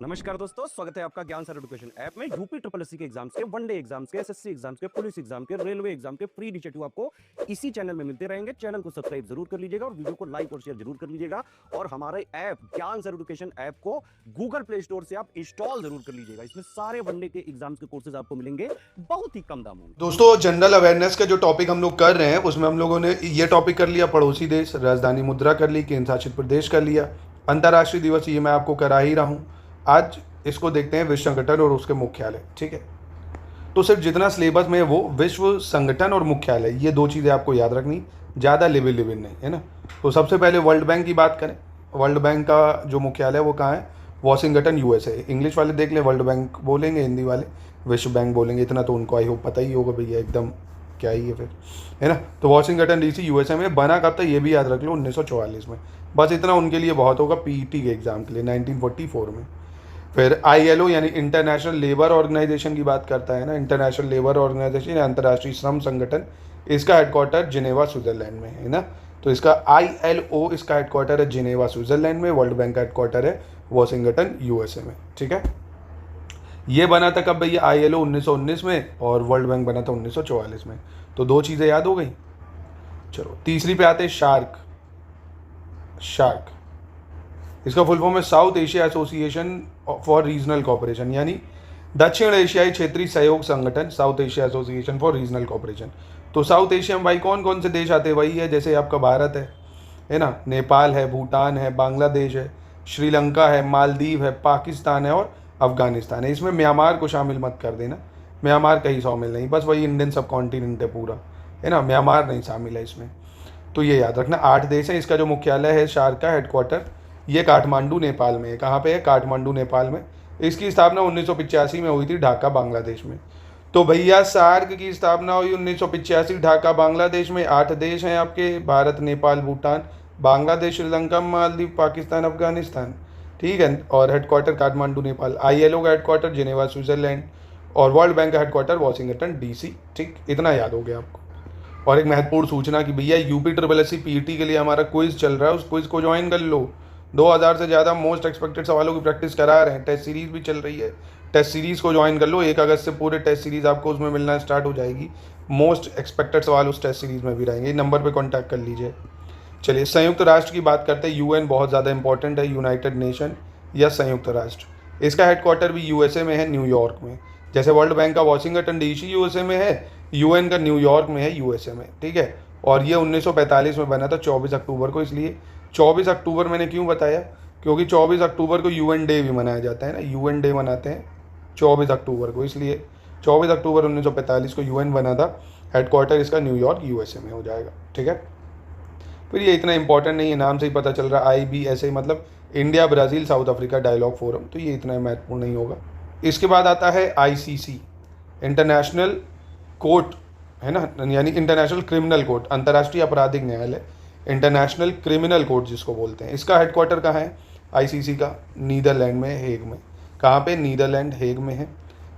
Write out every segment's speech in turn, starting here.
नमस्कार दोस्तों, स्वागत है आपका ज्ञान सर एजुकेशन ऐप में। यूपी ट्रिपल एससी के एग्जाम्स के, वनडे एग्जाम्स के, एसएससी एग्जाम्स के, पुलिस एग्जाम के, रेलवे एग्जाम के फ्री इनिशिएटिव आपको इसी चैनल में मिलते रहेंगे। चैनल को सब्सक्राइब जरूर कर लीजिएगा और वीडियो को लाइक और शेयर जरूर कर लीजिएगा। और हमारे ऐप ज्ञान सर एजुकेशन ऐप को गूगल प्ले स्टोर से आप इंस्टॉल जरूर कर लीजिएगा। इसमें सारे वनडे के एग्जाम्स के कोर्सेज आपको मिलेंगे बहुत ही कम दामों में। दोस्तों, जनरल अवेयरनेस का जो टॉपिक हम लोग कर रहे हैं उसमें हम लोगों ने ये टॉपिक कर लिया, पड़ोसी देश, राजधानी मुद्रा कर ली, केंद्र शासित प्रदेश कर लिया, अंतर्राष्ट्रीय दिवस ये मैं आपको करा ही रहा हूँ। आज इसको देखते हैं विश्व संगठन और उसके मुख्यालय। ठीक है, तो सिर्फ जितना सिलेबस में है वो विश्व संगठन और मुख्यालय, ये दो चीज़ें आपको याद रखनी, ज़्यादा लेवल नहीं है ना। तो सबसे पहले वर्ल्ड बैंक की बात करें। वर्ल्ड बैंक का जो मुख्यालय है वो कहाँ है? Washington USA. इंग्लिश वाले देख लें, वर्ल्ड बैंक बोलेंगे, हिंदी वाले विश्व बैंक बोलेंगे। इतना तो उनको आई होप पता ही होगा भैया, एकदम क्या ही है फिर, है ना। तो वॉशिंगटन डीसी यूएसए में। बना कब था ये भी याद रख लो, 1944 में। बस इतना उनके लिए बहुत होगा पीईटी के एग्जाम के लिए, 1944 में। फिर आईएलओ यानी इंटरनेशनल लेबर ऑर्गेनाइजेशन की बात करता है ना। इंटरनेशनल लेबर ऑर्गेनाइजेशन या अंतर्राष्ट्रीय श्रम संगठन, इसका हेडक्वार्टर जिनेवा स्विट्जरलैंड में है ना। तो इसका आईएलओ, इसका हेडक्वार्टर है जिनेवा स्विट्जरलैंड में। वर्ल्ड बैंक का हेडक्वार्टर है वॉशिंगटन यूएसए में। ठीक है, ये बना था कब भैया? आईएलओ 1919 में और वर्ल्ड बैंक बना था 1944 में। तो दो चीज़ें याद हो गई। चलो तीसरी पे आते हैं, शार्क। शार्क इसका फुल फॉर्म है South Asia association for regional cooperation, यानी दक्षिण एशियाई क्षेत्रीय सहयोग संगठन, South Asia association for regional cooperation. तो साउथ एशिया में भाई कौन कौन से देश आते हैं? वही है जैसे आपका भारत है ना, नेपाल है, भूटान है, बांग्लादेश है, श्रीलंका है, मालदीव है, पाकिस्तान है और अफगानिस्तान है। इसमें म्यांमार को शामिल मत कर देना, म्यांमार कहीं शामिल नहीं, बस वही इंडियन सब कॉन्टिनेंट है पूरा, है ना, म्यांमार नहीं शामिल है इसमें। तो ये याद रखना, 8 देश हैं। इसका जो मुख्यालय है शार्क का हेडक्वार्टर, ये काठमांडू नेपाल में है। कहाँ पे है? काठमांडू नेपाल में। इसकी स्थापना 1985 में हुई थी, ढाका बांग्लादेश में। तो भैया सार्क की स्थापना हुई 1985 ढाका बांग्लादेश में। 8 देश हैं आपके, भारत, नेपाल, भूटान, बांग्लादेश, श्रीलंका, मालदीव, पाकिस्तान, अफगानिस्तान। ठीक है, और हेडक्वार्टर काठमांडू नेपाल। आईएलओ का हेडक्वार्टर जिनेवा स्विट्जरलैंड और वर्ल्ड बैंक का हेडक्वार्टर वॉशिंगटन डीसी। ठीक, इतना याद हो गया आपको। और एक महत्वपूर्ण सूचना कि भैया यूपी ट्रिपल एससी पीईटी के लिए हमारा क्विज चल रहा है, उस क्विज को ज्वाइन कर लो। 2000 से ज़्यादा मोस्ट एक्सपेक्टेड सवालों की प्रैक्टिस करा रहे हैं। टेस्ट सीरीज भी चल रही है, टेस्ट सीरीज़ को ज्वाइन कर लो। 1 अगस्त से पूरे टेस्ट सीरीज़ आपको उसमें मिलना स्टार्ट हो जाएगी। मोस्ट एक्सपेक्टेड सवाल उस टेस्ट सीरीज़ में भी रहेंगे। नंबर पर कॉन्टैक्ट कर लीजिए। चलिए संयुक्त राष्ट्र की बात करते हैं। यूएन बहुत ज़्यादा इंपॉर्टेंट है, यूनाइटेड नेशन या संयुक्त राष्ट्र। इसका हेडक्वार्टर भी यूएसए में है, न्यूयॉर्क में। जैसे वर्ल्ड बैंक का वॉशिंगटन डीसी यूएसए में है, यूएन का न्यूयॉर्क में है, यूएसए में। ठीक है, और ये 1945 में बना था 24 अक्टूबर को। इसलिए 24 अक्टूबर मैंने क्यों बताया? क्योंकि 24 अक्टूबर को यूएन डे भी मनाया जाता है ना, यूएन डे मनाते हैं 24 अक्टूबर को, इसलिए 24 अक्टूबर 1945 को यूएन बना था। हेडक्वार्टर इसका न्यूयॉर्क यूएसए में हो जाएगा। ठीक है, फिर ये इतना इंपॉर्टेंट नहीं है, नाम से ही पता चल रहा है, IBSA मतलब India Brazil South Africa dialogue forum. तो ये इतना महत्वपूर्ण नहीं होगा। इसके बाद आता है ICC, इंटरनेशनल कोर्ट, है ना, यानी इंटरनेशनल क्रिमिनल कोर्ट, अंतर्राष्ट्रीय आपराधिक न्यायालय, इंटरनेशनल क्रिमिनल कोर्ट जिसको बोलते हैं। इसका हेडक्वार्टर कहाँ है ICC का? नीदरलैंड में, हेग में। कहाँ पे? नीदरलैंड, हेग में है।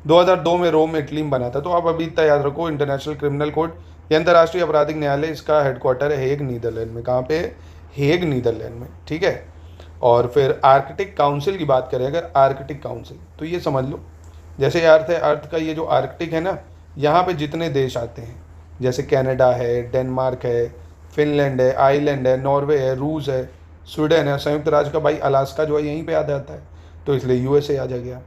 2002 में रोम, इटली में बना था। तो आप अभी इतना याद रखो, इंटरनेशनल क्रिमिनल कोर्ट या अंतर्राष्ट्रीय आपराधिक न्यायालय, इसका हेडक्वार्टर है हेग, नीदरलैंड में। कहाँ पे? हेग, नीदरलैंड में। ठीक है, और फिर आर्कटिक काउंसिल की बात करें अगर, आर्कटिक काउंसिल तो ये समझ लो, जैसे अर्थ है, अर्थ का ये जो आर्कटिक है ना, यहाँ पे जितने देश आते हैं, जैसे कनाडा है, डेनमार्क है, फिनलैंड है, आइलैंड है, नॉर्वे है, रूस है, स्वीडन है, संयुक्त राज्य का भाई अलास्का जो है यहीं पे आ जाता है, तो इसलिए यूएसए आ गया।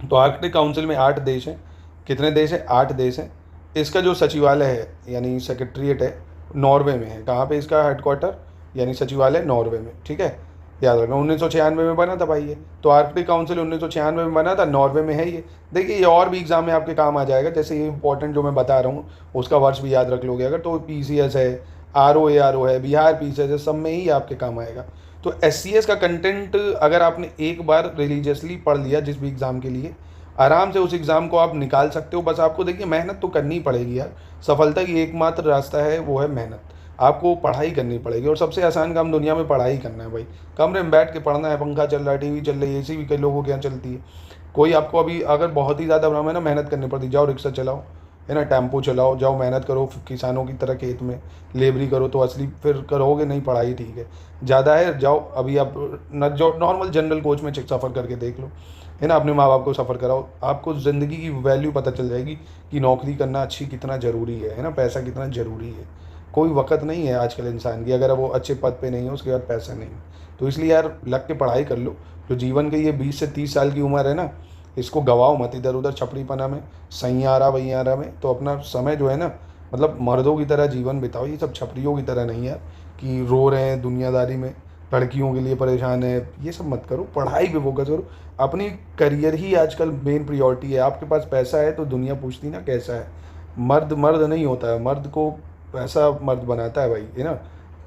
तो आर्कटिक काउंसिल में 8 देश हैं। कितने देश हैं? 8 देश हैं। इसका जो सचिवालय है यानी सेक्रेटरीट है, नॉर्वे में है। कहाँ पे इसका हेडक्वार्टर यानी सचिवालय? नॉर्वे में। ठीक है, याद रखना, 1996 में बना था भाई ये। तो आर्कटिक काउंसिल 1996 में बना था, नॉर्वे में है ये। देखिए ये और भी एग्जाम में आपके काम आ जाएगा, जैसे ये इंपॉर्टेंट जो मैं बता रहा हूँ उसका वर्ष भी याद रख लोगे अगर, तो PCS है, ROARO है, बिहार PCS है, सब में ही आपके काम आएगा। तो SCS का कंटेंट अगर आपने एक बार रिलीजियसली पढ़ लिया जिस भी एग्ज़ाम के लिए, आराम से उस एग्ज़ाम को आप निकाल सकते हो। बस आपको देखिए मेहनत तो करनी पड़ेगी यार, सफलता की एकमात्र रास्ता है वो है मेहनत। आपको पढ़ाई करनी पड़ेगी और सबसे आसान काम दुनिया में पढ़ाई करना है भाई। कमरे में बैठ के पढ़ना है, पंखा चल रहा है, टीवी चल रही है, AC भी कई लोगों के यहाँ चलती है। कोई आपको अभी अगर बहुत ही ज़्यादा भ्रम है ना, मेहनत करनी पड़ती, जाओ रिक्शा चलाओ, है ना। टेम्पो चलाओ, जाओ मेहनत करो किसानों की तरह खेत में लेबरी करो तो असली फिर करोगे नहीं पढ़ाई, ठीक है। ज़्यादा है, जाओ अभी आप न जो नॉर्मल जनरल कोच में सफ़र करके देख लो, है ना। अपने माँ बाप को सफ़र कराओ, आपको ज़िंदगी की वैल्यू पता चल जाएगी कि नौकरी करना अच्छी कितना ज़रूरी है ना, पैसा कितना ज़रूरी है। कोई वक़्त नहीं है आजकल इंसान की, अगर वो अच्छे पद पे नहीं है उसके बाद पैसा नहीं है। तो इसलिए यार लग के पढ़ाई कर लो। जो जीवन की ये 20 से 30 साल की उम्र है ना, इसको गवाओ मत इधर उधर छपड़ीपना में, सैयारा वैयारा में। तो अपना समय जो है ना, मतलब मर्दों की तरह जीवन बिताओ, ये सब छपरियों की तरह नहीं यार कि रो रहे हैं दुनियादारी में, लड़कियों के लिए परेशान है, ये सब मत करो। पढ़ाई पे फोकस करो, अपनी करियर ही आजकल मेन प्रियोरिटी है। आपके पास पैसा है तो दुनिया पूछती ना कैसा है। मर्द मर्द नहीं होता है, मर्द को पैसा मर्द बनाता है भाई, है ना।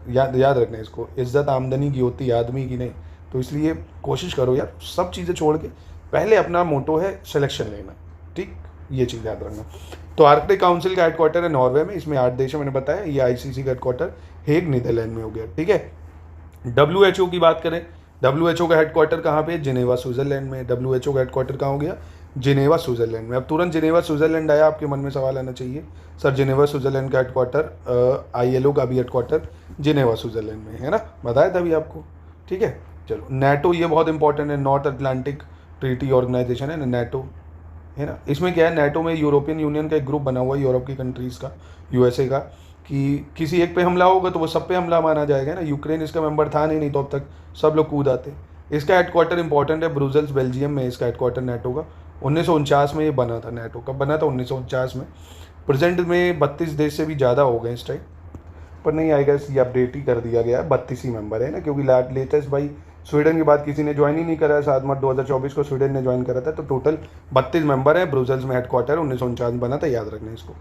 याद याद रखना इसको, इज्जत आमदनी की होती है आदमी की नहीं। तो इसलिए कोशिश करो यार, सब चीज़ें छोड़ के पहले अपना मोटो है सिलेक्शन लेना, ठीक, ये चीज़ याद रखना। तो आर्कटिक काउंसिल का हेडक्वार्टर है नॉर्वे में, इसमें 8 देश है मैंने बताया। ये आईसीसी का हेडक्वार्टर हेग नीदरलैंड में हो गया, ठीक है। WHO की बात करें, WHO का हेडक्वार्टर कहाँ पे है? जिनेवा स्विट्जरलैंड में। WHO का हेडक्वार्टर कहाँ हो गया? जिनेवा स्विट्जरलैंड में। अब तुरंत जिनेवा स्विट्जरलैंड आया, आपके मन में सवाल आना चाहिए, सर जिनेवा स्विट्जरलैंड का हेडक्वार्टर, ILO का भी हेडक्वार्टर जिनेवा स्विट्जरलैंड में है ना, बताया था अभी आपको, ठीक है। चलो, नेटो ये बहुत इंपॉर्टेंट है, नॉर्थ अटलांटिक ट्रीटी ऑर्गेनाइजेशन है ना, नेटो, है ना। इसमें क्या है, नेटो में यूरोपियन यूनियन का एक ग्रुप बना हुआ है, यूरोप की कंट्रीज़ का, USA का, कि किसी एक पे हमला होगा तो वो सब पे हमला माना जाएगा ना। यूक्रेन इसका मेंबर था नहीं तो अब तक सब लोग कूद आते। इसका हेडक्वार्टर इंपॉर्टेंट है, ब्रुसेल्स बेल्जियम में इसका हेडक्वार्टर नेटो का। 1949 में ये बना था, नेटो कब बना था? 1949 में। प्रेजेंट में 32 देश से भी ज़्यादा हो गए इस टाइम, पर नहीं आएगा, ये अपडेट ही कर दिया गया है, 32 ही मेंबर है ना, क्योंकि लेटेस्ट भाई स्वीडन के बाद किसी ने ज्वाइन ही नहीं करा है। 7 मार्च 2024 को स्वीडन ने ज्वाइन करा था। तो टोटल 32 मेंबर है, ब्रुसेल्स में हेडक्वार्टर 1949 में बना था, याद रखना इसको।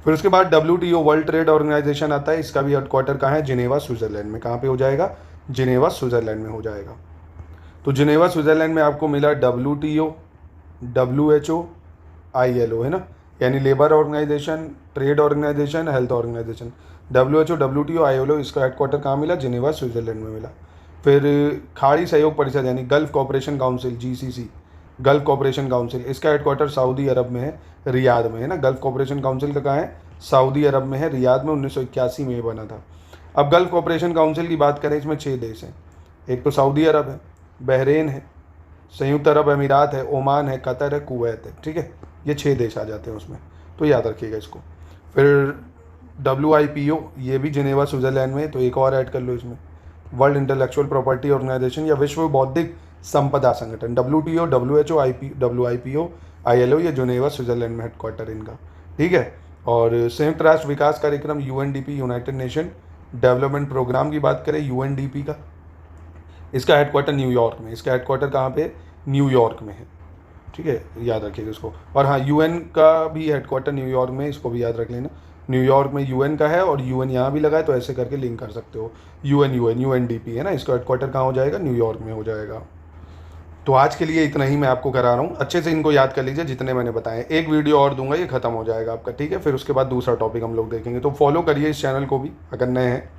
फिर उसके बाद WTO वर्ल्ड ट्रेड ऑर्गेनाइजेशन आता है, इसका भी हेडक्वार्टर कहाँ है? जिनेवा स्विट्जरलैंड में। कहाँ पे हो जाएगा? जिनेवा स्विट्जरलैंड में हो जाएगा। तो जिनेवा स्विट्जरलैंड में आपको मिला WTO, WHO, ILO, है ना, यानी labour organisation, trade organisation, health organisation. WHO, WTO, ILO, इसका हेडक्वार्टर कहाँ मिला? जिनेवा स्विट्जरलैंड में मिला। फिर खाड़ी सहयोग परिषद यानी gulf cooperation council, GCC, gulf cooperation council, इसका हेडक्वार्टर सऊदी अरब में है, रियाद में, है ना। गल्फ कोऑपरेशन काउंसिल का कहाँ है? सऊदी अरब में है, रियाद में। 1981 में ये बना था। अब गल्फ कोऑपरेशन काउंसिल की बात करें, इसमें 6 देश हैं। एक तो सऊदी अरब है, बहरेन है, संयुक्त अरब अमीरात है, ओमान है, कतर है, कुवैत है, ठीक है। ये 6 देश आ जाते हैं उसमें, तो याद रखिएगा इसको। फिर WIPO, ये भी जिनेवा स्विट्जरलैंड में, तो एक और ऐड कर लो इसमें, वर्ल्ड इंटेलेक्चुअल प्रॉपर्टी ऑर्गेनाइजेशन या विश्व बौद्धिक संपदा संगठन। WTO, WHO, WIPO, ILO, ये जिनेवा स्विट्जरलैंड में हेडक्वार्टर इनका, ठीक है। और संयुक्त राष्ट्र विकास कार्यक्रम UNDP, United Nation development programme की बात करें, UNDP का, इसका हेडक्वार्टर न्यूयॉर्क में। इसका हेडक्वार्टर कहाँ पे? न्यूयॉर्क में है, ठीक है, याद रखिएगा इसको। और हाँ, UN का भी हेडक्वार्टर न्यूयॉर्क में, इसको भी याद रख लेना। न्यूयॉर्क में UN का है और UN यहाँ भी लगा है, तो ऐसे करके लिंक कर सकते हो। UNDP है ना, इसका हेडक्वार्टर कहाँ हो जाएगा? न्यूयॉर्क में हो जाएगा। तो आज के लिए इतना ही मैं आपको करा रहा हूँ, अच्छे से इनको याद कर लीजिए जितने मैंने बताए। एक वीडियो और दूंगा, ये खत्म हो जाएगा आपका, ठीक है। फिर उसके बाद दूसरा टॉपिक हम लोग देखेंगे। तो फॉलो करिए इस चैनल को भी अगर नए हैं।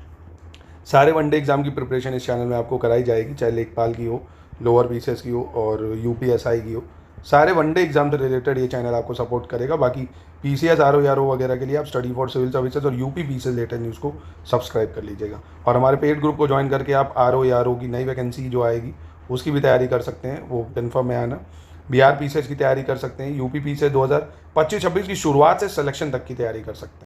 सारे वनडे एग्जाम की प्रिपरेशन इस चैनल में आपको कराई जाएगी, चाहे लेखपाल की हो, लोअर BCS की हो और UPSI की हो। सारे वनडे एग्जाम से रिलेटेड ये चैनल आपको सपोर्ट करेगा। बाकी PCS, RO वगैरह के लिए आप स्टडी फॉर सिविल सर्विसेज और UP से रिलेटेड न्यूज़ को सब्सक्राइब कर लीजिएगा। और हमारे पेड ग्रुप को ज्वाइन करके आप RO की नई वैकेंसी जो आएगी उसकी भी तैयारी कर सकते हैं, वो कन्फर्म है आना। बिहार PCS की तैयारी कर सकते हैं, UP PCS 2025-26 की शुरुआत से सिलेक्शन तक की तैयारी कर सकते हैं।